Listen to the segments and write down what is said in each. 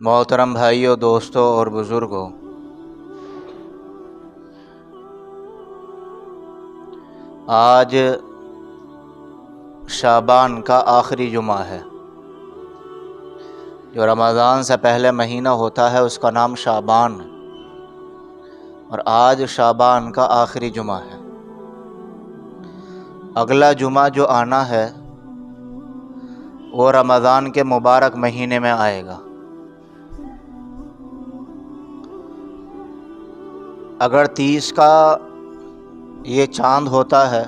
محترم بھائیوں، دوستوں اور بزرگوں، آج شعبان کا آخری جمعہ ہے۔ جو رمضان سے پہلے مہینہ ہوتا ہے اس کا نام شعبان، اور آج شعبان کا آخری جمعہ ہے۔ اگلا جمعہ جو آنا ہے وہ رمضان کے مبارک مہینے میں آئے گا۔ اگر 30 کا یہ چاند ہوتا ہے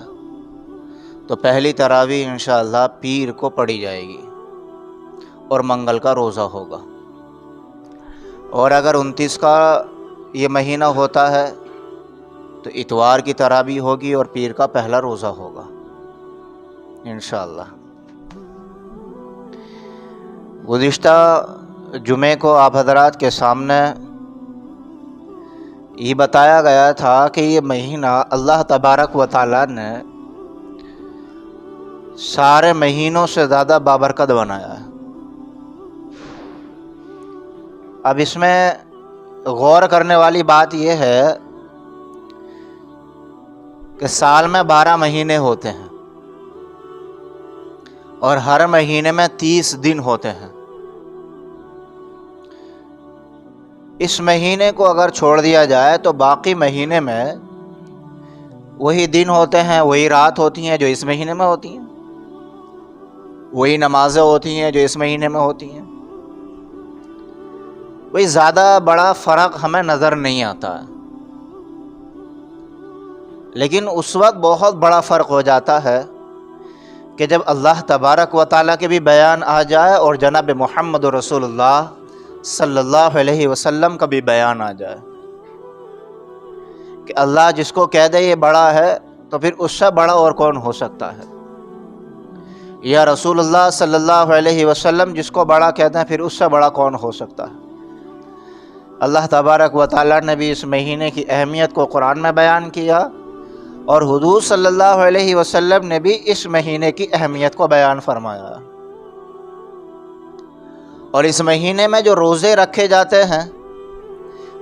تو پہلی تراویح انشاءاللہ پیر کو پڑھی جائے گی اور منگل کا روزہ ہوگا، اور اگر 29 کا یہ مہینہ ہوتا ہے تو اتوار کی تراویح ہوگی اور پیر کا پہلا روزہ ہوگا انشاءاللہ۔ گزشتہ جمعے کو آپ حضرات کے سامنے یہ بتایا گیا تھا کہ یہ مہینہ اللہ تبارک و تعالیٰ نے سارے مہینوں سے زیادہ بابرکت بنایا ہے۔ اب اس میں غور کرنے والی بات یہ ہے کہ سال میں 12 مہینے ہوتے ہیں اور ہر مہینے میں 30 دن ہوتے ہیں۔ اس مہینے کو اگر چھوڑ دیا جائے تو باقی مہینے میں وہی دن ہوتے ہیں، وہی رات ہوتی ہیں جو اس مہینے میں ہوتی ہیں، وہی نمازیں ہوتی ہیں جو اس مہینے میں ہوتی ہیں۔ کوئی زیادہ بڑا فرق ہمیں نظر نہیں آتا ہے، لیکن اس وقت بہت بڑا فرق ہو جاتا ہے کہ جب اللہ تبارک و تعالیٰ کے بھی بیان آ جائے اور جناب محمد رسول اللہ صلی اللہ علیہ وسلم کا بھی بیان آ جائے کہ اللہ جس کو کہہ دے یہ بڑا ہے تو پھر اس سے بڑا اور کون ہو سکتا ہے، یا رسول اللہ صلی اللہ علیہ وسلم جس کو بڑا کہتے ہیں پھر اس سے بڑا کون ہو سکتا ہے۔ اللہ تبارک و تعالیٰ نے بھی اس مہینے کی اہمیت کو قرآن میں بیان کیا، اور حضور صلی اللہ علیہ وسلم نے بھی اس مہینے کی اہمیت کو بیان فرمایا۔ اور اس مہینے میں جو روزے رکھے جاتے ہیں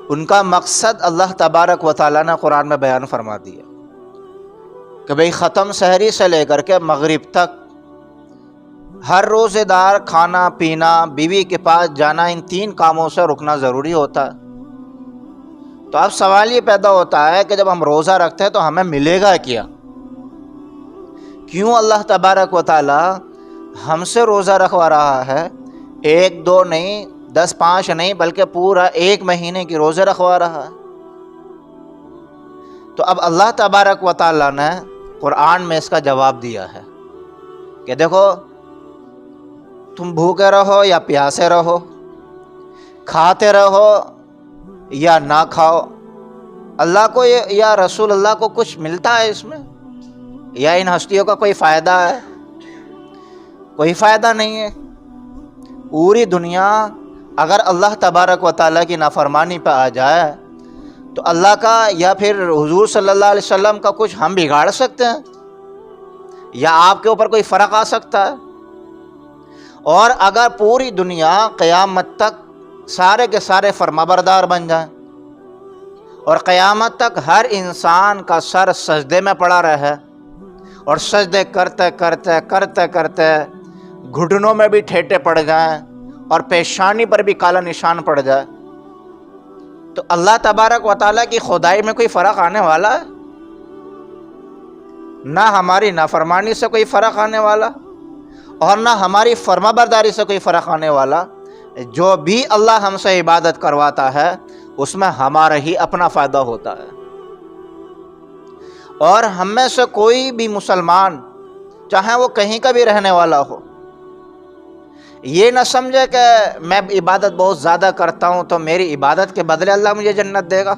ان کا مقصد اللہ تبارک و تعالیٰ نے قرآن میں بیان فرما دیا کہ بھئی ختم سحری سے لے کر کے مغرب تک ہر روزے دار کھانا پینا، بیوی کے پاس جانا، ان 3 کاموں سے رکنا ضروری ہوتا ہے۔ تو اب سوال یہ پیدا ہوتا ہے کہ جب ہم روزہ رکھتے ہیں تو ہمیں ملے گا کیا؟ کیوں اللہ تبارک و تعالیٰ ہم سے روزہ رکھوا رہا ہے؟ 1 2 نہیں، 10 5 نہیں، بلکہ پورا 1 مہینے کی روزے رکھوا رہا ہے۔ تو اب اللہ تبارک و تعالیٰ نے قرآن میں اس کا جواب دیا ہے کہ دیکھو، تم بھوکے رہو یا پیاسے رہو، کھاتے رہو یا نہ کھاؤ، اللہ کو یا رسول اللہ کو کچھ ملتا ہے اس میں؟ یا ان ہستیوں کا کوئی فائدہ ہے؟ کوئی فائدہ نہیں ہے۔ پوری دنیا اگر اللہ تبارک و تعالیٰ کی نافرمانی پہ آ جائے تو اللہ کا یا پھر حضور صلی اللہ علیہ وسلم کا کچھ ہم بگاڑ سکتے ہیں؟ یا آپ کے اوپر کوئی فرق آ سکتا ہے؟ اور اگر پوری دنیا قیامت تک سارے کے سارے فرمانبردار بن جائیں اور قیامت تک ہر انسان کا سر سجدے میں پڑا رہے اور سجدے کرتے کرتے کرتے کرتے گھٹنوں میں بھی ٹھیٹے پڑ جائیں اور پیشانی پر بھی کالا نشان پڑ جائے، تو اللہ تبارک و تعالیٰ کی خدائی میں کوئی فرق آنے والا ہے؟ نہ ہماری نافرمانی سے کوئی فرق آنے والا اور نہ ہماری فرما برداری سے کوئی فرق آنے والا۔ جو بھی اللہ ہم سے عبادت کرواتا ہے اس میں ہمارا ہی اپنا فائدہ ہوتا ہے، اور ہم میں سے کوئی بھی مسلمان چاہے وہ کہیں کا بھی رہنے والا ہو، یہ نہ سمجھے کہ میں عبادت بہت زیادہ کرتا ہوں تو میری عبادت کے بدلے اللہ مجھے جنت دے گا۔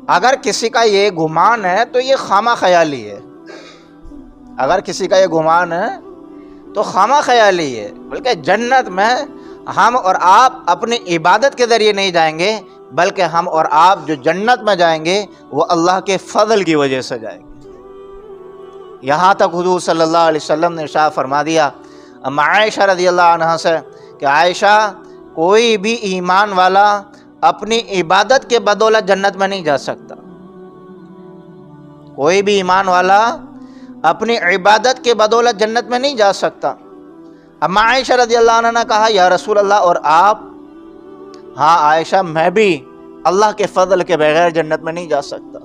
اگر کسی کا یہ گمان ہے تو یہ خامہ خیالی ہے، اگر کسی کا یہ گمان ہے تو خامہ خیالی ہے، بلکہ جنت میں ہم اور آپ اپنی عبادت کے ذریعے نہیں جائیں گے، بلکہ ہم اور آپ جو جنت میں جائیں گے وہ اللہ کے فضل کی وجہ سے جائیں گے۔ یہاں تک حضور صلی اللہ علیہ وسلم نے ارشاد فرما دیا عائشہ رضی اللہ عنہا سے کہ عائشہ، کوئی بھی ایمان والا اپنی عبادت کے بدولت جنت میں نہیں جا سکتا. کوئی بھی ایمان والا اپنی عبادت کے بدولت جنت میں نہیں جا سکتا. اما عائشہ رضی اللہ عنہ نے کہا یا رسول اللہ اور آپ؟ ہاں عائشہ میں بھی اللہ کے فضل کے بغیر جنت میں نہیں جا سکتا.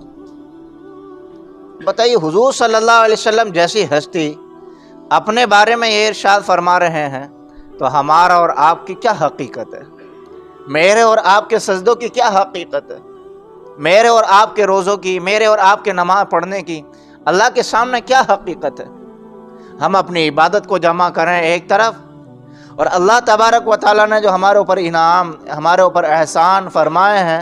بتائیے حضور صلی اللہ علیہ وسلم جیسی ہستی اپنے بارے میں یہ ارشاد فرما رہے ہیں تو ہمارا اور آپ کی کیا حقیقت ہے؟ میرے اور آپ کے سجدوں کی کیا حقیقت ہے؟ میرے اور آپ کے روزوں کی، میرے اور آپ کے نماز پڑھنے کی اللہ کے سامنے کیا حقیقت ہے؟ ہم اپنی عبادت کو جمع کریں ایک طرف، اور اللہ تبارک و تعالیٰ نے جو ہمارے اوپر انعام، ہمارے اوپر احسان فرمائے ہیں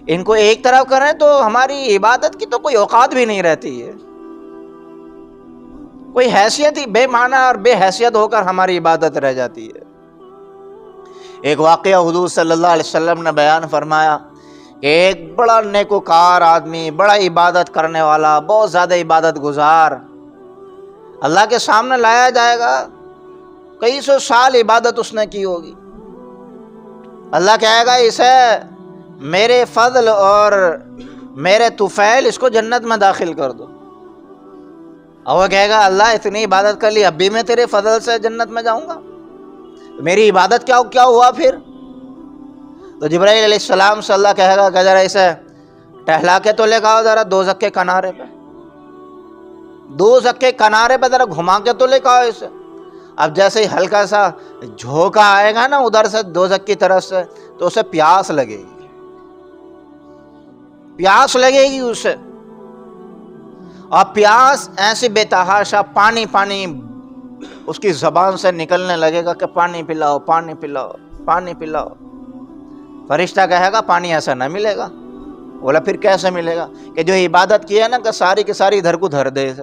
ان کو ایک طرف کریں تو ہماری عبادت کی تو کوئی اوقات بھی نہیں رہتی ہے. کوئی حیثیت ہی بے معنی اور بے حیثیت ہو کر ہماری عبادت رہ جاتی ہے. ایک واقعہ حضور صلی اللہ علیہ وسلم نے بیان فرمایا کہ ایک بڑا نیکوکار آدمی، بڑا عبادت کرنے والا، بہت زیادہ عبادت گزار اللہ کے سامنے لایا جائے گا. کئی سو سال عبادت اس نے کی ہوگی. اللہ کہے گا اسے میرے فضل اور میرے طفیل اس کو جنت میں داخل کر دو. اور وہ کہے گا اللہ اتنی عبادت کر لی، اب بھی میں تیرے فضل سے جنت میں جاؤں گا؟ میری عبادت کیا ہوا پھر؟ تو جبرائیل علیہ السلام سے اللہ کہے گا کہ ذرا اسے ٹہلا کے تو لے گاؤ ذرا دوزخ کے کنارے پہ، دوزخ کے کنارے پہ ذرا گھما کے تو لے گاؤ اسے. اب جیسے ہی ہلکا سا جھونکا آئے گا نا ادھر سے دوزخ کی طرف سے تو اسے پیاس لگے گی، پیاس لگے گی اسے. اور پیاس ایسی بے تحاشا پانی پانی اس کی زبان سے نکلنے لگے گا کہ پانی پلاؤ، پانی پلاؤ، پانی پلاؤ. فرشتہ کہے گا پانی ایسا نہ ملے گا. بولا پھر کیسے ملے گا؟ کہ جو عبادت کی ہے نا کہ ساری کی ساری ادھر کو دھر دے اسے.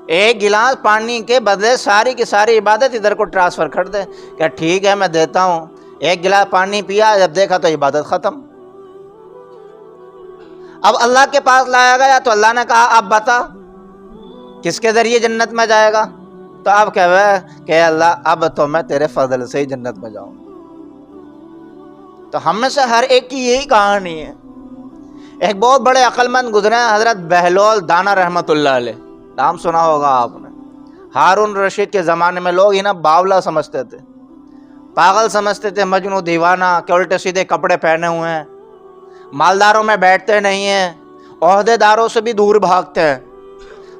ایک گلاس پانی کے بدلے ساری کی ساری عبادت ادھر کو ٹرانسفر کر دے کہ ٹھیک ہے میں دیتا ہوں. ایک گلاس پانی پیا، جب دیکھا تو عبادت ختم. اب اللہ کے پاس لایا گیا تو اللہ نے کہا اب بتا کس کے ذریعے جنت میں جائے گا؟ تو اب کہ اللہ اب تو میں تیرے فضل سے ہی جنت میں جاؤں. تو ہم میں سے ہر ایک کی یہی کہانی ہے. ایک بہت بڑے عقل مند گزرے ہیں حضرت بہلول دانا رحمۃ اللہ علیہ، نام سنا ہوگا آپ نے. ہارون رشید کے زمانے میں لوگ انہیں باولا سمجھتے تھے، پاگل سمجھتے تھے، مجنون دیوانہ کہ الٹے سیدھے کپڑے پہنے ہوئے ہیں، مالداروں میں بیٹھتے نہیں ہیں، عہدے داروں سے بھی دور بھاگتے ہیں،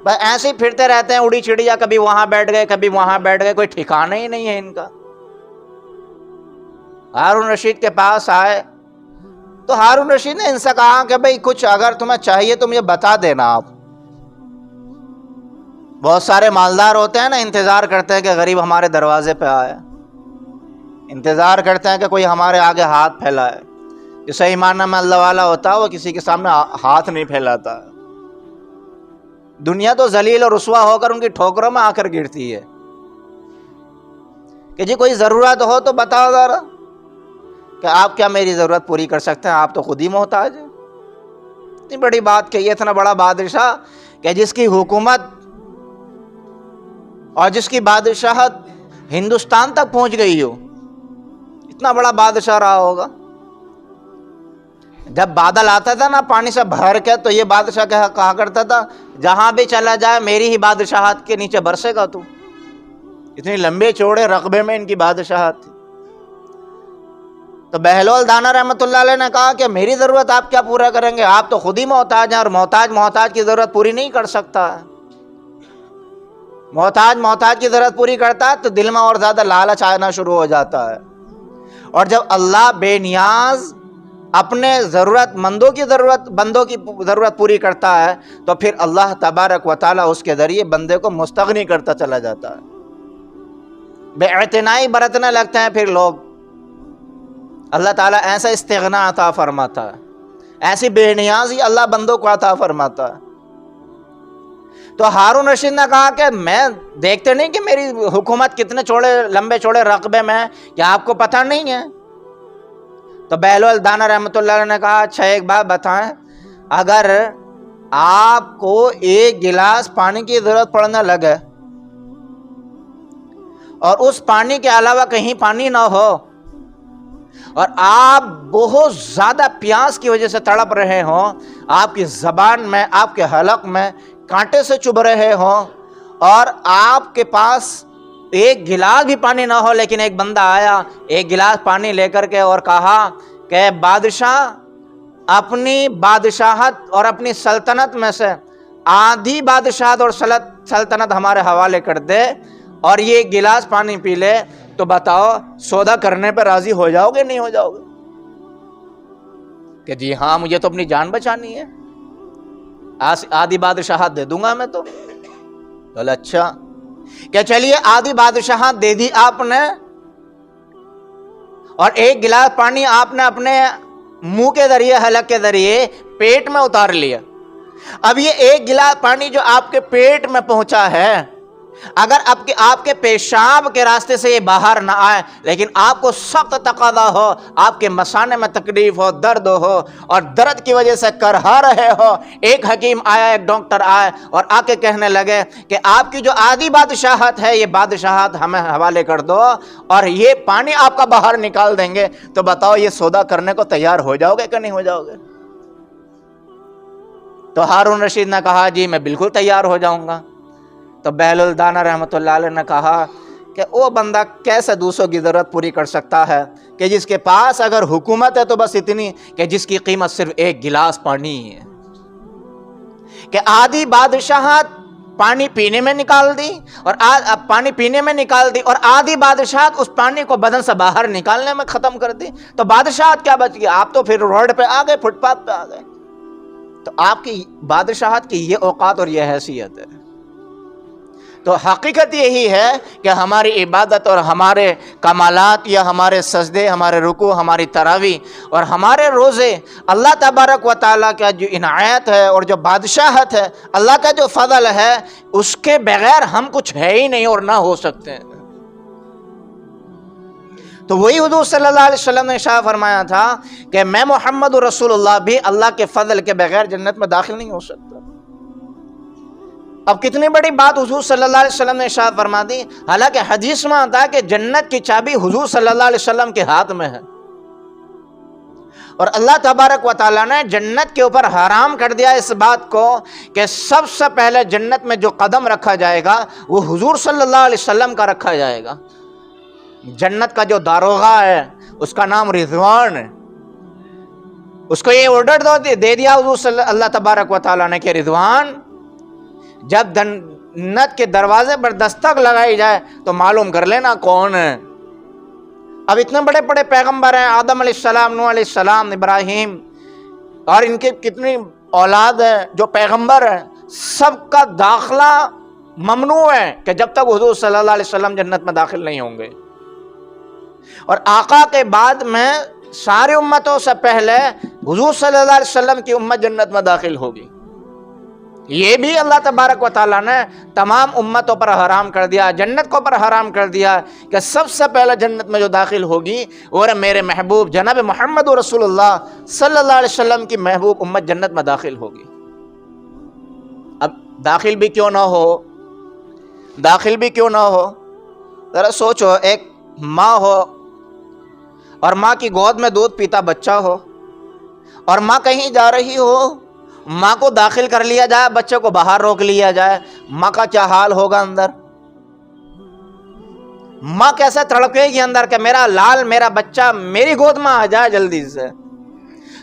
بس ایسے ہی پھرتے رہتے ہیں اڑی چڑیا، کبھی وہاں بیٹھ گئے کبھی وہاں بیٹھ گئے، کوئی ٹھکانہ ہی نہیں ہے ان کا. ہارون رشید کے پاس آئے تو ہارون رشید نے ان سے کہا کہ بھئی کچھ اگر تمہیں چاہیے تو مجھے بتا دینا. آپ بہت سارے مالدار ہوتے ہیں نا، انتظار کرتے ہیں کہ غریب ہمارے دروازے پہ آئے، انتظار کرتے ہیں کہ کوئی ہمارے آگے ہاتھ پھیلائے. جو صحیح معنی میں اللہ والا ہوتا ہے وہ کسی کے سامنے ہاتھ نہیں پھیلاتا. دنیا تو ذلیل اور رسوا ہو کر ان کی ٹھوکروں میں آ کر گرتی ہے کہ جی کوئی ضرورت ہو تو بتاؤ ذرا کہ آپ کیا میری ضرورت پوری کر سکتے ہیں، آپ تو خود ہی محتاج ہیں. اتنی بڑی بات کہی ہے، اتنا بڑا بادشاہ کہ جس کی حکومت اور جس کی بادشاہت ہندوستان تک پہنچ گئی ہو، اتنا بڑا بادشاہ رہا ہوگا. جب بادل آتا تھا نا پانی سے بھر کے تو یہ بادشاہ کہا کرتا تھا جہاں بھی چلا جائے میری ہی بادشاہت کے نیچے برسے گا تو. اتنی لمبے چوڑے رقبے میں ان کی بادشاہت تھی. تو بہلول دانا رحمۃ اللہ علیہ نے کہا کہ میری ضرورت آپ کیا پورا کریں گے؟ آپ تو خود ہی محتاج ہیں، اور محتاج کی ضرورت پوری نہیں کر سکتا ہے. محتاج کی ضرورت پوری کرتا ہے تو دل میں اور زیادہ لالچ آنا شروع ہو جاتا ہے. اور جب اللہ بے نیاز اپنے بندوں کی ضرورت پوری کرتا ہے تو پھر اللہ تبارک و تعالیٰ اس کے ذریعے بندے کو مستغنی کرتا چلا جاتا ہے. بے اعتنائی برتنے لگتے ہیں پھر لوگ. اللہ تعالیٰ ایسا استغنا عطا فرماتا ہے، ایسی بے نیازی اللہ بندوں کو عطا فرماتا ہے. تو ہارون رشید نے کہا کہ میں دیکھتے نہیں کہ میری حکومت کتنے لمبے چوڑے رقبے میں ہے، کیا آپ کو پتہ نہیں ہے؟ تو بہلول دانا رحمۃ اللہ علیہ نے کہا اچھا ایک بات بتائیں، اگر آپ کو ایک گلاس پانی کی ضرورت پڑنے لگے اور اس پانی کے علاوہ کہیں پانی نہ ہو، اور آپ بہت زیادہ پیاس کی وجہ سے تڑپ رہے ہوں، آپ کی زبان میں، آپ کے حلق میں کانٹے سے چبھ رہے ہوں، اور آپ کے پاس ایک گلاس بھی پانی نہ ہو، لیکن ایک بندہ آیا ایک گلاس پانی لے کر کے اور کہا کہ بادشاہ، اپنی بادشاہت اور اپنی سلطنت میں سے آدھی بادشاہت اور سلطنت ہمارے حوالے کر دے اور یہ گلاس پانی پی لے، تو بتاؤ سودا کرنے پہ راضی ہو جاؤ گے نہیں ہو جاؤ گے؟ کہ جی ہاں، مجھے تو اپنی جان بچانی ہے، آدھی بادشاہت دے دوں گا میں تو۔ بولے اچھا، کہ چلیے آدھی بادشاہت دے دی آپ نے، اور ایک گلاس پانی آپ نے اپنے منہ کے ذریعے، حلق کے ذریعے پیٹ میں اتار لیا۔ اب یہ ایک گلاس پانی جو آپ کے پیٹ میں پہنچا ہے، اگر آپ کے پیشاب کے راستے سے یہ باہر نہ آئے، لیکن آپ کو سخت تقاضا ہو، آپ کے مثانے میں تکلیف ہو، درد ہو، اور درد کی وجہ سے کرہا رہے ہو، ایک حکیم آیا، ایک ڈاکٹر آئے اور آ کے کہنے لگے کہ آپ کی جو آدھی بادشاہت ہے، یہ بادشاہت ہمیں حوالے کر دو اور یہ پانی آپ کا باہر نکال دیں گے، تو بتاؤ یہ سودا کرنے کو تیار ہو جاؤ گے کہ نہیں ہو جاؤ گے؟ تو ہارون رشید نے کہا جی میں بالکل تیار ہو جاؤں گا۔ تو بہل الدانہ رحمۃ اللہ علیہ نے کہا کہ وہ بندہ کیسے دوسروں کی ضرورت پوری کر سکتا ہے کہ جس کے پاس اگر حکومت ہے تو بس اتنی کہ جس کی قیمت صرف ایک گلاس پانی ہے، کہ آدھی بادشاہت پانی پینے میں نکال دی اور آدھی بادشاہت اس پانی کو بدن سے باہر نکالنے میں ختم کر دی، تو بادشاہت کیا بچ گئی؟ آپ تو پھر روڈ پہ آ گئے، فٹ پاتھ پہ آ گئے۔ تو آپ کی بادشاہت کی یہ اوقات اور یہ حیثیت ہے۔ تو حقیقت یہی ہے کہ ہماری عبادت اور ہمارے کمالات یا ہمارے سجدے، ہمارے رکوع، ہماری تراویح اور ہمارے روزے اللہ تبارک و تعالیٰ کا جو عنایت ہے اور جو بادشاہت ہے، اللہ کا جو فضل ہے، اس کے بغیر ہم کچھ ہے ہی نہیں اور نہ ہو سکتے ہیں۔ تو وہی حضور صلی اللہ علیہ وسلم نے ارشاد فرمایا تھا کہ میں محمد رسول اللہ بھی اللہ کے فضل کے بغیر جنت میں داخل نہیں ہو سکتا۔ اب کتنی بڑی بات حضور صلی اللہ علیہ وسلم نے ارشاد فرما دی، حالانکہ حدیث میں آتا ہے کہ جنت کی چابی حضور صلی اللہ علیہ وسلم کے ہاتھ میں ہے، اور اللہ تبارک و تعالیٰ نے جنت کے اوپر حرام کر دیا اس بات کو کہ سب سے پہلے جنت میں جو قدم رکھا جائے گا وہ حضور صلی اللہ علیہ وسلم کا رکھا جائے گا۔ جنت کا جو داروغہ ہے اس کا نام رضوان ہے، اس کو یہ آرڈر دے دیا حضور صلی اللہ تبارک و تعالیٰ نے کہ رضوان، جب جنت کے دروازے پر دستک لگائی جائے تو معلوم کر لینا کون ہے۔ اب اتنے بڑے بڑے پیغمبر ہیں، آدم علیہ السلام، نوح علیہ السلام، ابراہیم، اور ان کے کتنی اولاد ہیں جو پیغمبر ہیں، سب کا داخلہ ممنوع ہے کہ جب تک حضور صلی اللہ علیہ وسلم جنت میں داخل نہیں ہوں گے، اور آقا کے بعد میں ساری امتوں سے پہلے حضور صلی اللہ علیہ وسلم کی امت جنت میں داخل ہوگی۔ یہ بھی اللہ تبارک و تعالیٰ نے تمام امتوں پر حرام کر دیا، جنت کو پر حرام کر دیا کہ سب سے پہلے جنت میں جو داخل ہوگی اور میرے محبوب جناب محمد رسول اللہ صلی اللہ علیہ وسلم کی محبوب امت جنت میں داخل ہوگی۔ اب داخل بھی کیوں نہ ہو، ذرا سوچو، ایک ماں ہو اور ماں کی گود میں دودھ پیتا بچہ ہو، اور ماں کہیں جا رہی ہو، ماں کو داخل کر لیا جائے، بچے کو باہر روک لیا جائے، ماں کا کیا حال ہوگا اندر؟ ماں کیسے تڑپے گی اندر کہ میرا لال، میرا بچہ میری گود میں آ جائے جلدی سے۔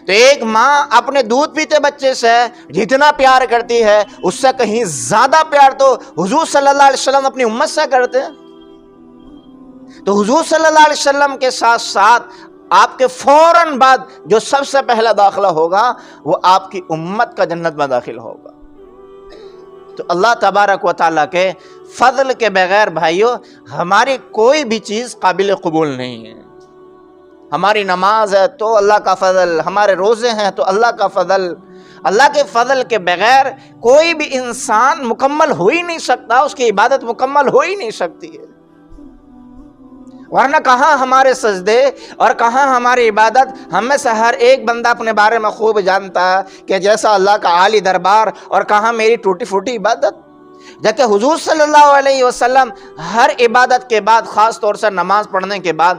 تو ایک ماں اپنے دودھ پیتے بچے سے جتنا پیار کرتی ہے اس سے کہیں زیادہ پیار تو حضور صلی اللہ علیہ وسلم اپنی امت سے کرتے ہیں۔ تو حضور صلی اللہ علیہ وسلم کے ساتھ ساتھ آپ کے فوراً بعد جو سب سے پہلا داخلہ ہوگا وہ آپ کی امت کا جنت میں داخل ہوگا۔ تو اللہ تبارک و تعالیٰ کے فضل کے بغیر بھائیو ہماری کوئی بھی چیز قابل قبول نہیں ہے۔ ہماری نماز ہے تو اللہ کا فضل، ہمارے روزے ہیں تو اللہ کا فضل۔ اللہ کے فضل کے بغیر کوئی بھی انسان مکمل ہو ہی نہیں سکتا، اس کی عبادت مکمل ہو ہی نہیں سکتی ہے۔ ورنہ کہاں ہمارے سجدے اور کہاں ہماری عبادت؟ ہم میں سے ہر ایک بندہ اپنے بارے میں خوب جانتا ہے کہ جیسا اللہ کا عالی دربار اور کہاں میری ٹوٹی پھوٹی عبادت۔ جبکہ حضور صلی اللہ علیہ وسلم ہر عبادت کے بعد، خاص طور سے نماز پڑھنے کے بعد،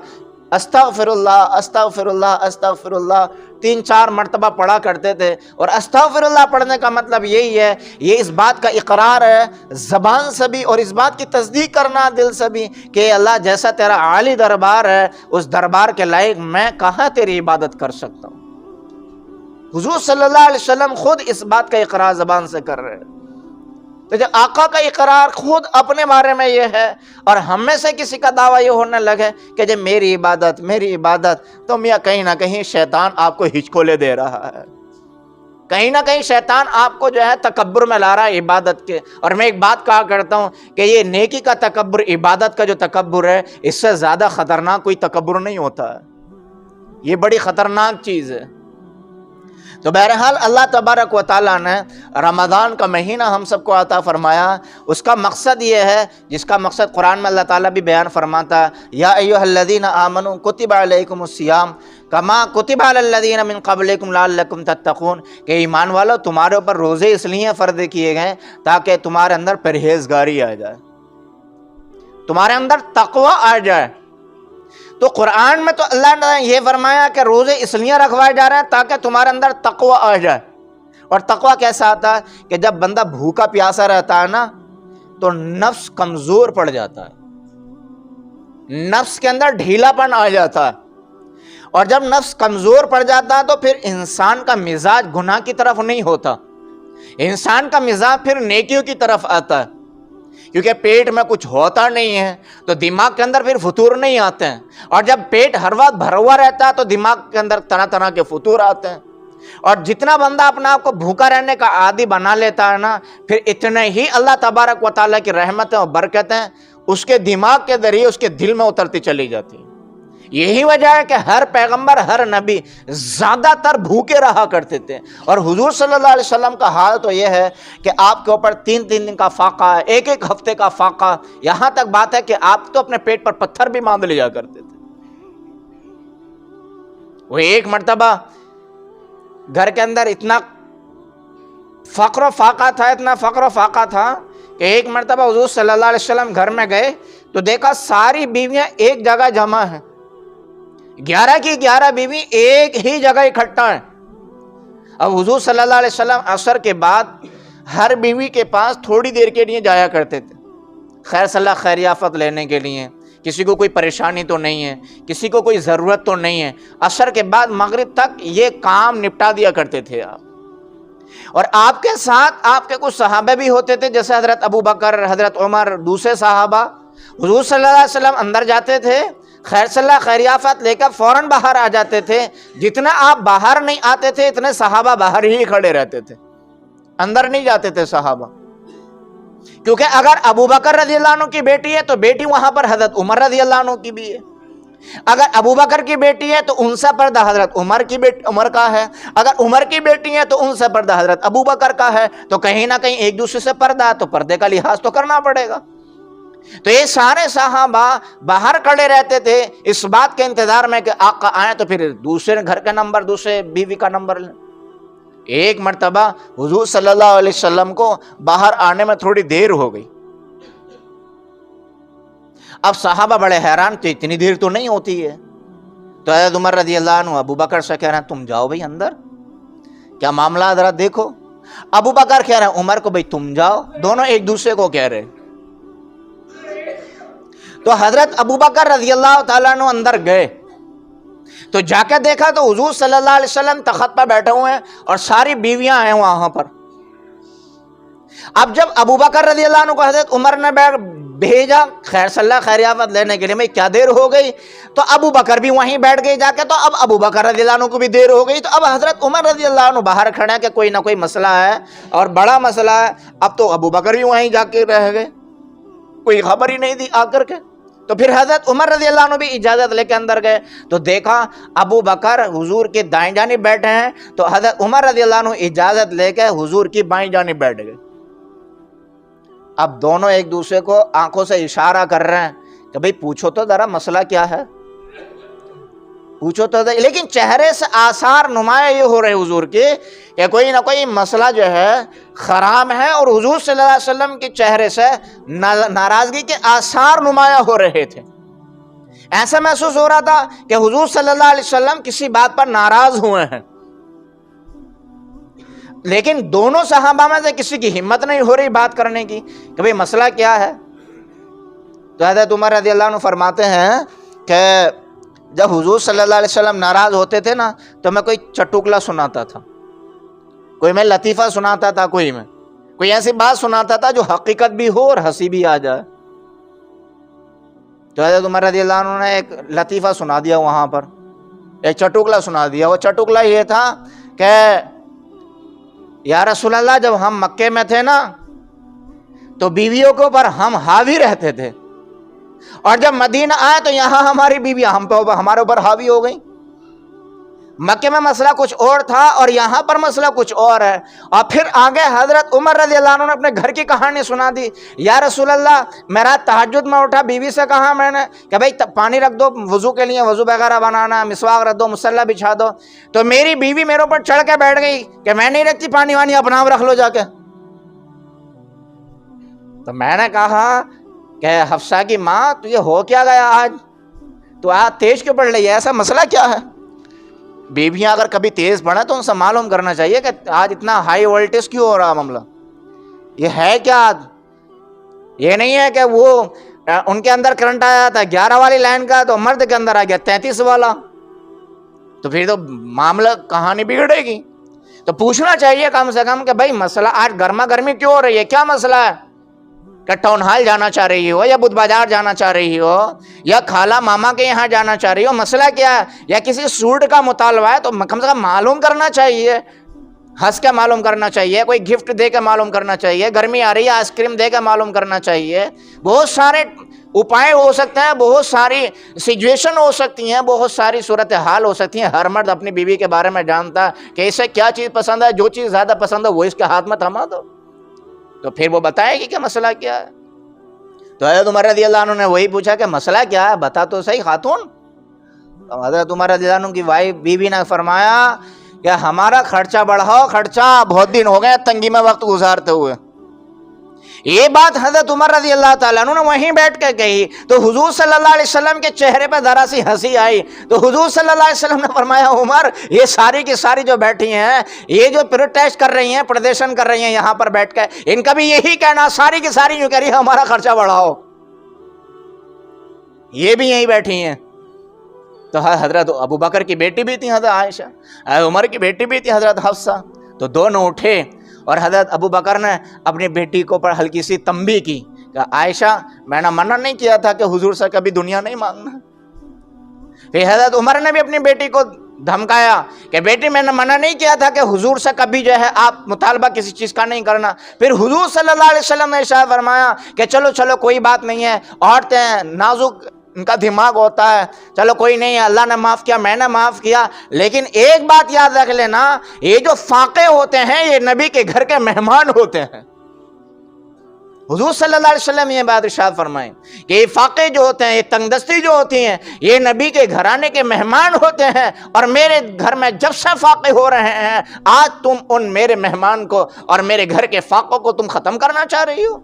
استغفر اللہ استغفر اللہ استغفر اللہ 3-4 مرتبہ پڑھا کرتے تھے۔ اور استغفر اللہ پڑھنے کا مطلب یہی ہے، یہ اس بات کا اقرار ہے زبان سے بھی اور اس بات کی تصدیق کرنا دل سے بھی کہ اللہ جیسا تیرا عالی دربار ہے، اس دربار کے لائق میں کہاں تیری عبادت کر سکتا ہوں۔ حضور صلی اللہ علیہ وسلم خود اس بات کا اقرار زبان سے کر رہے ہیں۔ تو جب آقا کا اقرار خود اپنے بارے میں یہ ہے اور ہم میں سے کسی کا دعویٰ یہ ہونے لگے کہ جب میری عبادت، تو میاں کہیں نہ کہیں شیطان آپ کو ہچکولے دے رہا ہے، کہیں نہ کہیں شیطان آپ کو جو ہے تکبر میں لا رہا ہے عبادت کے۔ اور میں ایک بات کہا کرتا ہوں کہ یہ نیکی کا تکبر، عبادت کا جو تکبر ہے، اس سے زیادہ خطرناک کوئی تکبر نہیں ہوتا ہے، یہ بڑی خطرناک چیز ہے۔ تو بہرحال اللہ تبارک و تعالیٰ نے رمضان کا مہینہ ہم سب کو عطا فرمایا، اس کا مقصد یہ ہے، جس کا مقصد قرآن میں اللہ تعالیٰ بھی بیان فرماتا ہے، یا ایھا الذین آمنوا کتب علیکم الصیام کما کتب علی الذین من قبلکم لعلکم تتقون، کہ ایمان والو تمہارے اوپر روزے اس لیے فرض کیے گئے تاکہ تمہارے اندر پرہیزگاری آ جائے، تمہارے اندر تقوی آ جائے۔ تو قرآن میں تو اللہ نے یہ فرمایا کہ روزے اس لیے رکھوائے جا رہے ہیں تاکہ تمہارے اندر تقوی آ جائے۔ اور تقوی کیسا آتا ہے کہ جب بندہ بھوکا پیاسا رہتا ہے نا تو نفس کمزور پڑ جاتا ہے، نفس کے اندر ڈھیلا پن آ جاتا ہے، اور جب نفس کمزور پڑ جاتا ہے تو پھر انسان کا مزاج گناہ کی طرف نہیں ہوتا، انسان کا مزاج پھر نیکیوں کی طرف آتا ہے، کیونکہ پیٹ میں کچھ ہوتا نہیں ہے تو دماغ کے اندر پھر فطور نہیں آتے ہیں، اور جب پیٹ ہر وقت بھرا ہوا رہتا ہے تو دماغ کے اندر طرح طرح کے فطور آتے ہیں۔ اور جتنا بندہ اپنا آپ کو بھوکا رہنے کا عادی بنا لیتا ہے نا، پھر اتنے ہی اللہ تبارک و تعالیٰ کی رحمتیں اور برکتیں اس کے دماغ کے ذریعے اس کے دل میں اترتی چلی جاتی ہیں۔ یہی وجہ ہے کہ ہر پیغمبر، ہر نبی زیادہ تر بھوکے رہا کرتے تھے، اور حضور صلی اللہ علیہ وسلم کا حال تو یہ ہے کہ آپ کے اوپر 3 دن کا فاقہ ہے، 1 ہفتے کا فاقہ، یہاں تک بات ہے کہ آپ تو اپنے پیٹ پر پتھر بھی باندھ لیا کرتے تھے۔ وہ ایک مرتبہ گھر کے اندر اتنا فقر و فاقہ تھا، اتنا فقر و فاقہ تھا کہ ایک مرتبہ حضور صلی اللہ علیہ وسلم گھر میں گئے تو دیکھا ساری بیویاں ایک جگہ جمع ہیں، 11 کی 11 بیوی ایک ہی جگہ اکٹھا ہیں۔ اب حضور صلی اللہ علیہ وسلم عصر کے بعد ہر بیوی کے پاس تھوڑی دیر کے لیے جایا کرتے تھے، خیر صلاح خیریافت لینے کے لیے، کسی کو کوئی پریشانی تو نہیں ہے، کسی کو کوئی ضرورت تو نہیں ہے۔ عصر کے بعد مغرب تک یہ کام نپٹا دیا کرتے تھے آپ، اور آپ کے ساتھ آپ کے کچھ صحابہ بھی ہوتے تھے، جیسے حضرت ابو بکر، حضرت عمر، دوسرے صحابہ۔ حضور صلی اللہ علیہ وسلم اندر جاتے تھے، خیر صلاح خیریافت لے کر فوراً باہر آ جاتے تھے، جتنا آپ باہر نہیں آتے تھے اتنے صحابہ باہر ہی کھڑے رہتے تھے، اندر نہیں جاتے تھے صحابہ، کیونکہ اگر ابو بکر رضی اللہ عنہ کی بیٹی ہے تو بیٹی وہاں پر حضرت عمر رضی اللہ عنہ کی بھی ہے، اگر ابو بکر کی بیٹی ہے تو ان سے پردہ حضرت عمر کا ہے، اگر عمر کی بیٹی ہے تو ان سے پردہ حضرت ابو بکر کا ہے، تو کہیں نہ کہیں ایک دوسرے سے پردہ ہے تو پردے کا لحاظ تو کرنا پڑے گا۔ تو یہ سارے صحابہ باہر کھڑے رہتے تھے اس بات کے انتظار میں کہ آقا آئیں تو پھر دوسرے گھر کا نمبر، دوسرے بیوی کا نمبر لیں۔ ایک مرتبہ حضور صلی اللہ علیہ وسلم کو باہر آنے میں تھوڑی دیر ہو گئی، اب صحابہ بڑے حیران تھے، اتنی دیر تو نہیں ہوتی ہے، تو حضرت عمر رضی اللہ عنہ ابو بکر سے کہہ رہے ہیں تم جاؤ بھائی اندر، کیا معاملہ ذرا دیکھو۔ ابو بکر کہہ رہے ہیں عمر کو بھائی تم جاؤ، دونوں ایک دوسرے کو کہہ رہے۔ تو حضرت ابو بکر رضی اللہ تعالیٰ عنہ اندر گئے تو جا کے دیکھا تو حضور صلی اللہ علیہ وسلم تخت پر بیٹھے ہوئے ہیں اور ساری بیویاں ہیں وہاں پر۔ اب جب ابو بکر رضی اللہ عنہ کو حضرت عمر نے بھیجا خیر صلی اللہ خیریافت لینے کے لیے، میں کیا دیر ہو گئی، تو ابو بکر بھی وہیں بیٹھ گئے جا کے، تو اب ابو بکر رضی اللہ عنہ کو بھی دیر ہو گئی، تو اب حضرت عمر رضی اللہ عنہ باہر کھڑے ہیں کہ کوئی نہ کوئی مسئلہ ہے اور بڑا مسئلہ ہے۔ اب تو ابو بکر بھی وہیں جا کے رہ گئے، کوئی خبر ہی نہیں دی آ کر کے۔ تو پھر حضرت عمر رضی اللہ عنہ بھی اجازت لے کے اندر گئے تو دیکھا ابو بکر حضور کے دائیں جانب بیٹھے ہیں، تو حضرت عمر رضی اللہ عنہ اجازت لے کے حضور کی بائیں جانب بیٹھ گئے۔ اب دونوں ایک دوسرے کو آنکھوں سے اشارہ کر رہے ہیں کہ بھئی پوچھو تو ذرا مسئلہ کیا ہے۔ پوچھو تو لیکن چہرے سے آثار نمایاں یہ ہو رہے حضور کے کہ کوئی نہ کوئی مسئلہ جو ہے خراب ہے، اور حضور صلی اللہ علیہ وسلم کے چہرے سے ناراضگی کے آثار نمایاں ہو رہے تھے۔ ایسا محسوس ہو رہا تھا کہ حضور صلی اللہ علیہ وسلم کسی بات پر ناراض ہوئے ہیں، لیکن دونوں صحابہ میں سے کسی کی ہمت نہیں ہو رہی بات کرنے کی کہ بھئی مسئلہ کیا ہے۔ تو حضرت عمر رضی اللہ عنہ فرماتے ہیں کہ جب حضور صلی اللہ علیہ وسلم ناراض ہوتے تھے نا تو میں کوئی چٹکلا سناتا تھا، کوئی میں لطیفہ سناتا تھا، کوئی ایسی بات سناتا تھا جو حقیقت بھی ہو اور ہنسی بھی آ جائے۔ تو حضرت عمر رضی اللہ عنہ نے ایک لطیفہ سنا دیا، وہاں پر ایک چٹکلا سنا دیا۔ وہ چٹکلا یہ تھا کہ یا رسول اللہ، جب ہم مکے میں تھے نا تو بیویوں کے اوپر ہم حاوی رہتے تھے، اور جب مدینہ آئے تو یہاں ہماری بیویاں ہمارے اوپر حاوی ہو گئیں۔ مکے میں مسئلہ کچھ اور تھا اور یہاں پر مسئلہ کچھ اور ہے۔ اور پھر آگے حضرت عمر رضی اللہ عنہ نے اپنے گھر کی کہانی سنا دی۔ یا رسول اللہ، میں رات تہجد میں اٹھا، بیوی سے کہا میں نے کہ بھائی پانی رکھ دو وضو کے لیے، وضو وغیرہ بنانا، مسواک رکھ دو، مصلی بچھا دو، تو میری بیوی میرے اوپر چڑھ کے بیٹھ گئی کہ میں نہیں رکھتی پانی وانی، اپنا رکھ لو جا کے۔ تو میں نے کہا کہ حفصہ کی ماں، تو یہ ہو کیا گیا آج؟ تو آج تیز کیوں پڑ رہی ہے؟ ایسا مسئلہ کیا ہے؟ بیویاں اگر کبھی تیز پڑھیں تو ان سے معلوم کرنا چاہیے کہ آج اتنا ہائی وولٹیج کیوں ہو رہا معاملہ، یہ ہے کیا؟ یہ نہیں ہے کہ وہ ان کے اندر کرنٹ آیا تھا 11 والی لائن کا تو مرد کے اندر آ گیا 33 والا، تو پھر تو معاملہ کہانی بگڑے گی۔ تو پوچھنا چاہیے کم سے کم کہ بھائی مسئلہ آج گرما گرمی کیوں ہو رہی ہے، کیا مسئلہ ہے؟ کہ ٹاؤن ہال جانا چاہ رہی ہو، یا بدھ بازار جانا چاہ رہی ہو، یا خالہ ماما کے یہاں جانا چاہ رہی ہو، مسئلہ کیا ہے؟ یا کسی سوٹ کا مطالبہ ہے تو کم سے کم معلوم کرنا چاہیے، ہنس کے معلوم کرنا چاہیے، کوئی گفٹ دے کے معلوم کرنا چاہیے، گرمی آ رہی ہے آئس کریم دے کے معلوم کرنا چاہیے۔ بہت سارے اپائے ہو سکتے ہیں، بہت ساری سچویشن ہو سکتی ہیں، بہت ساری صورتحال ہو سکتی ہیں۔ ہر مرد اپنی بیوی کے بارے میں جانتا ہے کہ اسے کیا چیز پسند ہے، جو چیز زیادہ پسند ہے وہ اس کے ہاتھ میں تھما دو، تو پھر وہ بتائے گی کہ مسئلہ کیا ہے۔ تو حضرت عمر رضی اللہ عنہ نے وہی پوچھا کہ مسئلہ کیا ہے، بتا تو صحیح خاتون۔ تو حضرت عمر رضی اللہ عنہ کی بیوی نے فرمایا کہ ہمارا خرچہ بڑھاؤ، خرچہ بہت دن ہو گئے تنگی میں وقت گزارتے ہوئے۔ یہ بات حضرت عمر رضی اللہ تعالیٰ عنہ نے وہیں بیٹھ کے کہی تو حضور صلی اللہ علیہ وسلم کے چہرے پہ ذرا سی ہنسی آئی۔ تو حضور صلی اللہ علیہ وسلم نے فرمایا عمر، یہ ساری کی ساری جو بیٹھی ہیں، یہ جو پروٹیسٹ کر رہی ہیں، پردیشن کر رہی ہیں یہاں پر بیٹھ کے، ان کا بھی یہی کہنا، ساری کی ساری جو کہہ رہی ہے ہمارا خرچہ بڑھاؤ، یہ بھی یہیں بیٹھی ہیں۔ تو حضرت ابو بکر کی بیٹی بھی تھی حضرت عائشہ، عمر کی بیٹی بھی تھی حضرت حفصہ، تو دونوں اٹھے اور حضرت ابو بکر نے اپنی بیٹی کو پر ہلکی سی تنبیہ کی کہ عائشہ، میں نے منع نہیں کیا تھا کہ حضور سے کبھی دنیا نہیں مانگنا۔ پھر حضرت عمر نے بھی اپنی بیٹی کو دھمکایا کہ بیٹی، میں نے منع نہیں کیا تھا کہ حضور سے کبھی جو ہے آپ مطالبہ کسی چیز کا نہیں کرنا۔ پھر حضور صلی اللہ علیہ وسلم نے ارشاد فرمایا کہ چلو چلو کوئی بات نہیں ہے، عورتیں نازک ان کا دماغ ہوتا ہے، چلو کوئی نہیں ہے، اللہ نے معاف کیا، میں نے معاف کیا، لیکن ایک بات یاد رکھ لینا، یہ جو فاقے ہوتے ہیں یہ نبی کے گھر کے مہمان ہوتے ہیں۔ حضور صلی اللہ علیہ وسلم یہ بات ارشاد فرمائیں کہ یہ فاقے جو ہوتے ہیں، یہ تنگ دستی جو ہوتی ہیں، یہ نبی کے گھرانے کے مہمان ہوتے ہیں، اور میرے گھر میں جب سے فاقے ہو رہے ہیں، آج تم ان میرے مہمان کو اور میرے گھر کے فاقوں کو تم ختم کرنا چاہ رہی ہو۔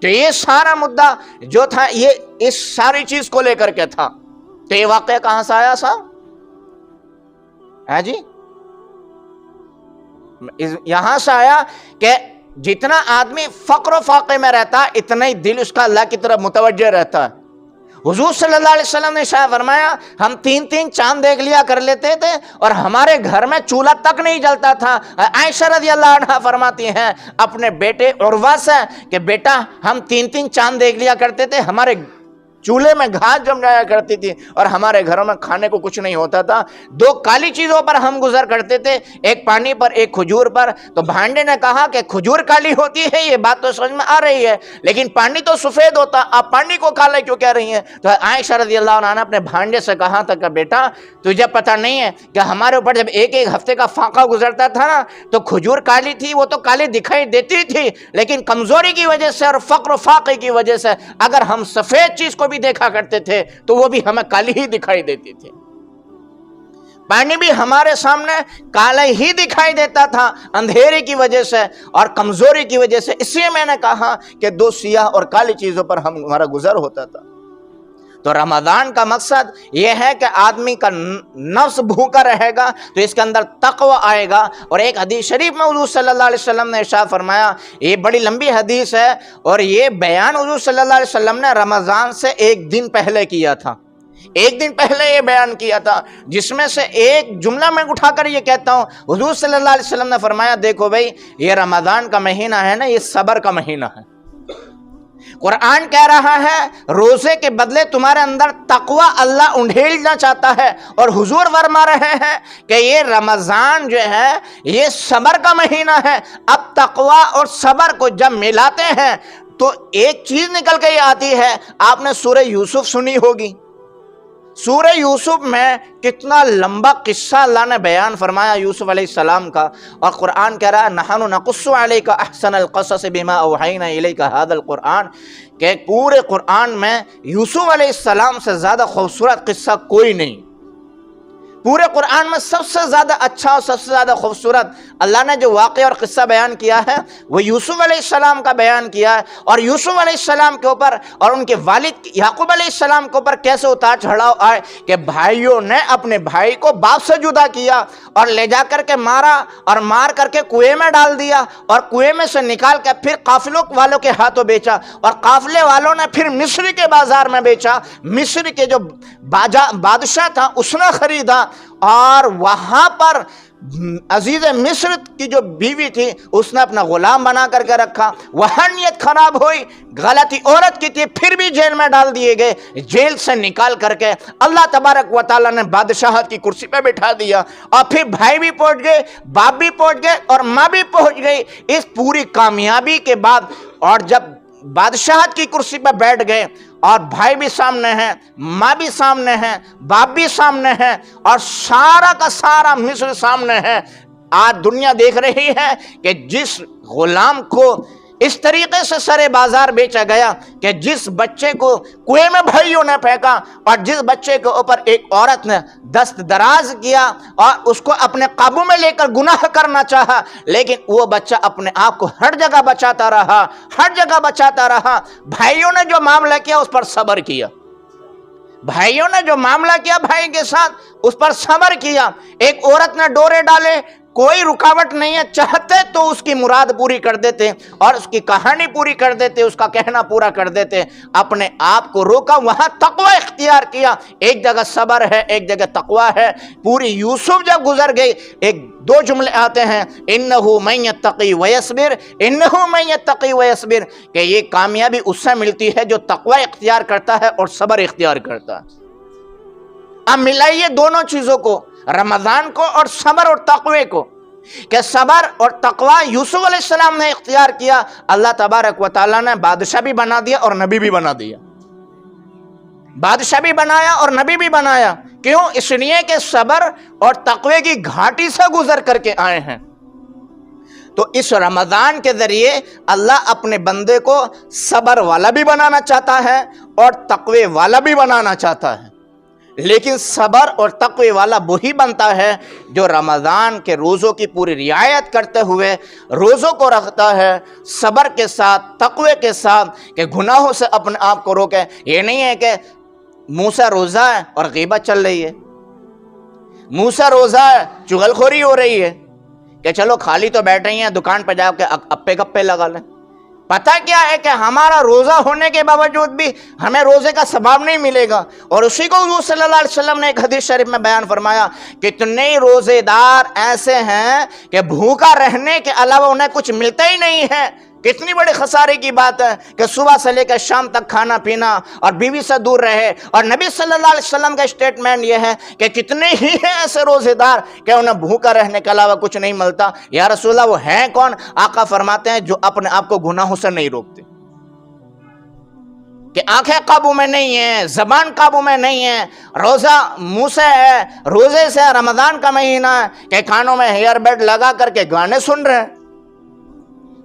تو یہ سارا مدعا جو تھا یہ اس ساری چیز کو لے کر کے تھا۔ تو یہ واقعہ کہاں سے آیا صاحب؟ ہے جی، یہاں سے آیا کہ جتنا آدمی فقر و فاقے میں رہتا ہے اتنا ہی دل اس کا اللہ کی طرف متوجہ رہتا ہے۔ حضور صلی اللہ علیہ وسلم نے شاید فرمایا ہم 3 چاند دیکھ لیا کر لیتے تھے اور ہمارے گھر میں چولہا تک نہیں جلتا تھا۔ عائشہ رضی اللہ عنہا فرماتی ہیں اپنے بیٹے عروہ سے کہ بیٹا ہم 3 چاند دیکھ لیا کرتے تھے، ہمارے چولہے میں گھاس جم جایا کرتی تھی اور ہمارے گھروں میں کھانے کو کچھ نہیں ہوتا تھا۔ 2 کالی چیزوں پر ہم گزر کرتے تھے، ایک پانی پر، ایک کھجور پر۔ تو بھانڈے نے کہا کہ کھجور کالی ہوتی ہے، یہ بات تو سمجھ میں آ رہی ہے، لیکن پانی تو سفید ہوتا، آپ پانی کو کالا کیوں کہہ رہی ہیں؟ تو عائشہ رضی اللہ عنہا نے اپنے بھانڈے سے کہا تھا کہ بیٹا تجھے پتہ نہیں ہے کہ ہمارے اوپر جب ایک ہفتے کا فاقہ گزرتا تھا نا تو کھجور کالی تھی، وہ تو کالی دکھائی دیتی تھی، لیکن کمزوری کی وجہ سے اور فقر و فاقے کی وجہ سے اگر ہم سفید چیز کو بھی دیکھا کرتے تھے تو وہ بھی ہمیں کالی ہی دکھائی دیتی تھی، پانی بھی ہمارے سامنے کالا ہی دکھائی دیتا تھا اندھیرے کی وجہ سے اور کمزوری کی وجہ سے۔ اس لیے میں نے کہا کہ دو سیاہ اور کالی چیزوں پر ہمارا گزر ہوتا تھا۔ تو رمضان کا مقصد یہ ہے کہ آدمی کا نفس بھوکا رہے گا تو اس کے اندر تقوی آئے گا۔ اور ایک حدیث شریف میں حضور صلی اللہ علیہ وسلم نے ارشاد فرمایا، یہ بڑی لمبی حدیث ہے اور یہ بیان حضور صلی اللہ علیہ وسلم نے رمضان سے ایک دن پہلے کیا تھا، ایک دن پہلے یہ بیان کیا تھا، جس میں سے ایک جملہ میں اٹھا کر یہ کہتا ہوں۔ حضور صلی اللہ علیہ وسلم نے فرمایا، دیکھو بھئی یہ رمضان کا مہینہ ہے نا، یہ صبر کا مہینہ ہے۔ قرآن کہہ رہا ہے روزے کے بدلے تمہارے اندر تقوی اللہ انڈھیلنا چاہتا ہے، اور حضور فرما رہے ہیں کہ یہ رمضان جو ہے یہ صبر کا مہینہ ہے۔ اب تقوی اور صبر کو جب ملاتے ہیں تو ایک چیز نکل کے یہ آتی ہے۔ آپ نے سورہ یوسف سنی ہوگی، سورہ یوسف میں کتنا لمبا قصہ اللہ نے بیان فرمایا یوسف علیہ السلام کا، اور قرآن کہہ رہا ہے نحن نقص علیک احسن القصص بما اوحینا الیک ھذا القرآن، کہ پورے قرآن میں یوسف علیہ السلام سے زیادہ خوبصورت قصہ کوئی نہیں۔ پورے قرآن میں سب سے زیادہ اچھا اور سب سے زیادہ خوبصورت اللہ نے جو واقعہ اور قصہ بیان کیا ہے وہ یوسف علیہ السلام کا بیان کیا ہے، اور یوسف علیہ السلام کے اوپر اور ان کے والد یعقوب علیہ السلام کے اوپر کیسے اتار چڑھاؤ آئے کہ بھائیوں نے اپنے بھائی کو باپ سے جدا کیا اور لے جا کر کے مارا، اور مار کر کے کنویں میں ڈال دیا، اور کنویں میں سے نکال کے پھر قافلوں والوں کے ہاتھوں بیچا، اور قافلے والوں نے پھر مصر کے بازار میں بیچا۔ مصر کے جو بادشاہ تھا اس نے خریدا، اور وہاں پر عزیز مصر کی جو بیوی تھی اس نے اپنا غلام بنا کر کے رکھا۔ وہاں نیت خراب ہوئی، غلطی عورت کی تھی، پھر بھی جیل میں ڈال دیے گئے۔ جیل سے نکال کر کے اللہ تبارک و تعالیٰ نے بادشاہت کی کرسی پہ بٹھا دیا، اور پھر بھائی بھی پہنچ گئے، باپ بھی پہنچ گئے، اور ماں بھی پہنچ گئی۔ اس پوری کامیابی کے بعد اور جب بادشاہت کی کرسی پہ بیٹھ گئے اور بھائی بھی سامنے ہیں، ماں بھی سامنے ہیں، باپ بھی سامنے ہیں، اور سارا کا سارا مصر سامنے ہے، آج دنیا دیکھ رہی ہے کہ جس غلام کو اس طریقے سے سرے بازار بیچا گیا، کہ جس بچے کو کنویں میں بھائیوں نے پھینکا، اور جس بچے کے اوپر ایک عورت نے دست دراز کیا اور اس کو اپنے قابو میں لے کر گناہ کرنا چاہا، لیکن وہ بچہ اپنے آپ کو ہر جگہ بچاتا رہا، ہر جگہ بچاتا رہا۔ بھائیوں نے جو معاملہ کیا اس پر صبر کیا، بھائیوں نے جو معاملہ کیا بھائی کے ساتھ اس پر صبر کیا۔ ایک عورت نے ڈورے ڈالے، کوئی رکاوٹ نہیں ہے، چاہتے تو اس کی مراد پوری کر دیتے اور اس کی کہانی پوری کر دیتے، اس کا کہنا پورا کر دیتے۔ اپنے آپ کو روکا، وہاں تقوی اختیار کیا۔ ایک جگہ صبر ہے، ایک جگہ تقوی ہے۔ پوری یوسف جب گزر گئی، ایک دو جملے آتے ہیں، انہو من یتقی ویصبر، انہو من یتقی ویصبر، کہ یہ کامیابی اس سے ملتی ہے جو تقوی اختیار کرتا ہے اور صبر اختیار کرتا ہے۔ اب ملائیے دونوں چیزوں کو، رمضان کو اور صبر اور تقوی کو، کہ صبر اور تقوی یوسف علیہ السلام نے اختیار کیا، اللہ تبارک و تعالیٰ نے بادشاہ بھی بنا دیا اور نبی بھی بنا دیا، بادشاہ بھی بنایا اور نبی بھی بنایا۔ کیوں؟ اس لیے کہ صبر اور تقوی کی گھاٹی سے گزر کر کے آئے ہیں۔ تو اس رمضان کے ذریعے اللہ اپنے بندے کو صبر والا بھی بنانا چاہتا ہے اور تقوی والا بھی بنانا چاہتا ہے، لیکن صبر اور تقوی والا وہی بنتا ہے جو رمضان کے روزوں کی پوری رعایت کرتے ہوئے روزوں کو رکھتا ہے، صبر کے ساتھ، تقوی کے ساتھ، کہ گناہوں سے اپنے آپ کو روکے۔ یہ نہیں ہے کہ منہ سے روزہ ہے اور غیبت چل رہی ہے، منہ سے روزہ ہے چغل خوری ہو رہی ہے، کہ چلو خالی تو بیٹھے ہی ہیں، دکان پہ جا کے اپے گپے لگا لیں۔ پتہ کیا ہے کہ ہمارا روزہ ہونے کے باوجود بھی ہمیں روزے کا ثواب نہیں ملے گا، اور اسی کو حضور صلی اللہ علیہ وسلم نے ایک حدیث شریف میں بیان فرمایا، کتنے روزے دار ایسے ہیں کہ بھوکا رہنے کے علاوہ انہیں کچھ ملتا ہی نہیں ہے۔ کتنی بڑی خسارے کی بات ہے کہ صبح سے لے کر شام تک کھانا پینا اور بیوی سے دور رہے، اور نبی صلی اللہ علیہ وسلم کا اسٹیٹمنٹ یہ ہے کہ کتنے ہی ہیں ایسے روزے دار کہ انہیں بھوکا رہنے کے علاوہ کچھ نہیں ملتا۔ یا رسول اللہ وہ ہیں کون؟ آقا فرماتے ہیں جو اپنے آپ کو گناہوں سے نہیں روکتے، کہ آنکھیں قابو میں نہیں ہیں، زبان قابو میں نہیں ہے، روزہ منہ سے ہے، روزے سے، رمضان کا مہینہ ہے کہ کانوں میں ہیئر بیڈ لگا کر کے گانے سن رہے ہیں،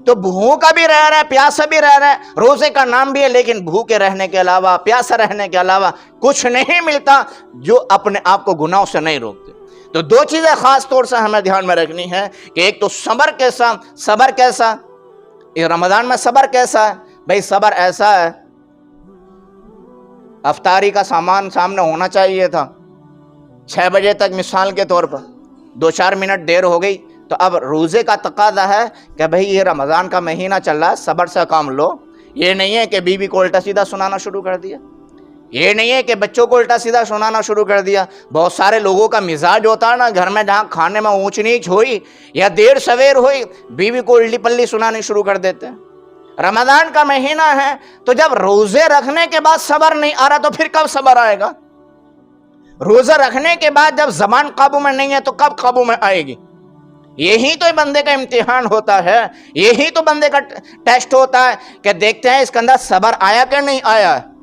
تو بھوکا بھی رہ رہا ہے، پیاسا بھی رہ رہا ہے، روزے کا نام بھی ہے لیکن بھوکے رہنے کے علاوہ، پیاسا رہنے کے علاوہ کچھ نہیں ملتا، جو اپنے آپ کو گناہوں سے نہیں روکتے۔ تو دو چیزیں خاص طور سے ہمیں دھیان میں رکھنی ہے کہ ایک تو صبر کیسا، یہ رمضان میں صبر کیسا ہے؟ بھئی صبر ایسا ہے، افطاری کا سامان سامنے ہونا چاہیے تھا 6 بجے تک، مثال کے طور پر 2-4 منٹ دیر ہو گئی، تو اب روزے کا تقاضا ہے کہ بھئی یہ رمضان کا مہینہ چل رہا ہے، صبر سے کام لو۔ یہ نہیں ہے کہ بیوی کو الٹا سیدھا سنانا شروع کر دیا، یہ نہیں ہے کہ بچوں کو الٹا سیدھا سنانا شروع کر دیا۔ بہت سارے لوگوں کا مزاج ہوتا ہے نا، گھر میں جہاں کھانے میں اونچ نیچ ہوئی یا دیر سویر ہوئی، بیوی کو الٹی پلی سنانی شروع کر دیتے ہیں۔ رمضان کا مہینہ ہے تو جب روزے رکھنے کے بعد صبر نہیں آ رہا تو پھر کب صبر آئے گا؟ روزہ رکھنے کے بعد جب زبان قابو میں نہیں ہے تو کب قابو میں آئے گی؟ یہی تو بندے کا امتحان ہوتا ہے، یہی تو بندے کا ٹیسٹ ہوتا ہے کہ دیکھتے ہیں اس کے اندر صبر آیا کہ نہیں آیا ہے۔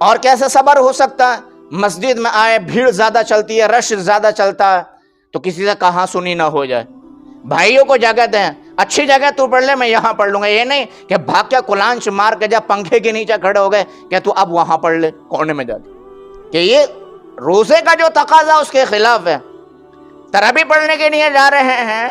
اور کیسے صبر ہو سکتا ہے؟ مسجد میں آئے، بھیڑ زیادہ چلتی ہے، رش زیادہ چلتا ہے، تو کسی سے کہاں سنی نہ ہو جائے۔ بھائیوں کو جگہ دیں، اچھی جگہ تو پڑھ لے، میں یہاں پڑھ لوں گا، یہ نہیں کہ بھاگ کے کلانچ مار کے جب پنکھے کے نیچے کھڑے ہو گئے کہ تو اب وہاں پڑھ لے کونے میں جا کے، کہ یہ روزے کا جو تقاضا اس کے خلاف ہے۔ تراویح پڑھنے کے لیے جا رہے ہیں،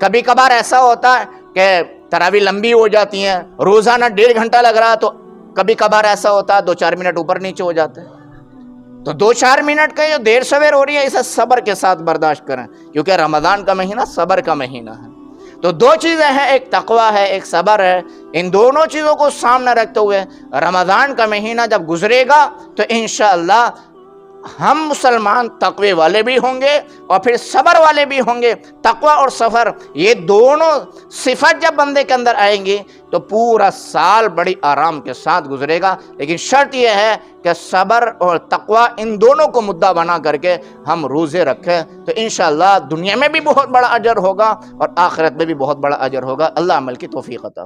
کبھی کبھار ایسا ہوتا ہے کہ تراویح لمبی ہو جاتی ہیں، روزانہ 1.5 گھنٹہ لگ رہا، تو کبھی کبھار ایسا ہوتا ہے 2-4 منٹ اوپر نیچے ہو جاتے ہیں۔ تو 2-4 منٹ کا جو دیر سویر ہو رہی ہے اسے صبر کے ساتھ برداشت کریں، کیونکہ رمضان کا مہینہ صبر کا مہینہ ہے۔ تو دو چیزیں ہیں، ایک تقوی ہے، ایک صبر ہے۔ ان دونوں چیزوں کو سامنے رکھتے ہوئے رمضان کا مہینہ جب گزرے گا تو انشاءاللہ ہم مسلمان تقوی والے بھی ہوں گے اور پھر صبر والے بھی ہوں گے۔ تقوی اور صبر، یہ دونوں صفت جب بندے کے اندر آئیں گی تو پورا سال بڑی آرام کے ساتھ گزرے گا۔ لیکن شرط یہ ہے کہ صبر اور تقوی ان دونوں کو مدعا بنا کر کے ہم روزے رکھیں، تو انشاءاللہ دنیا میں بھی بہت بڑا اجر ہوگا اور آخرت میں بھی بہت بڑا اجر ہوگا۔ اللہ عمل کی توفیق عطا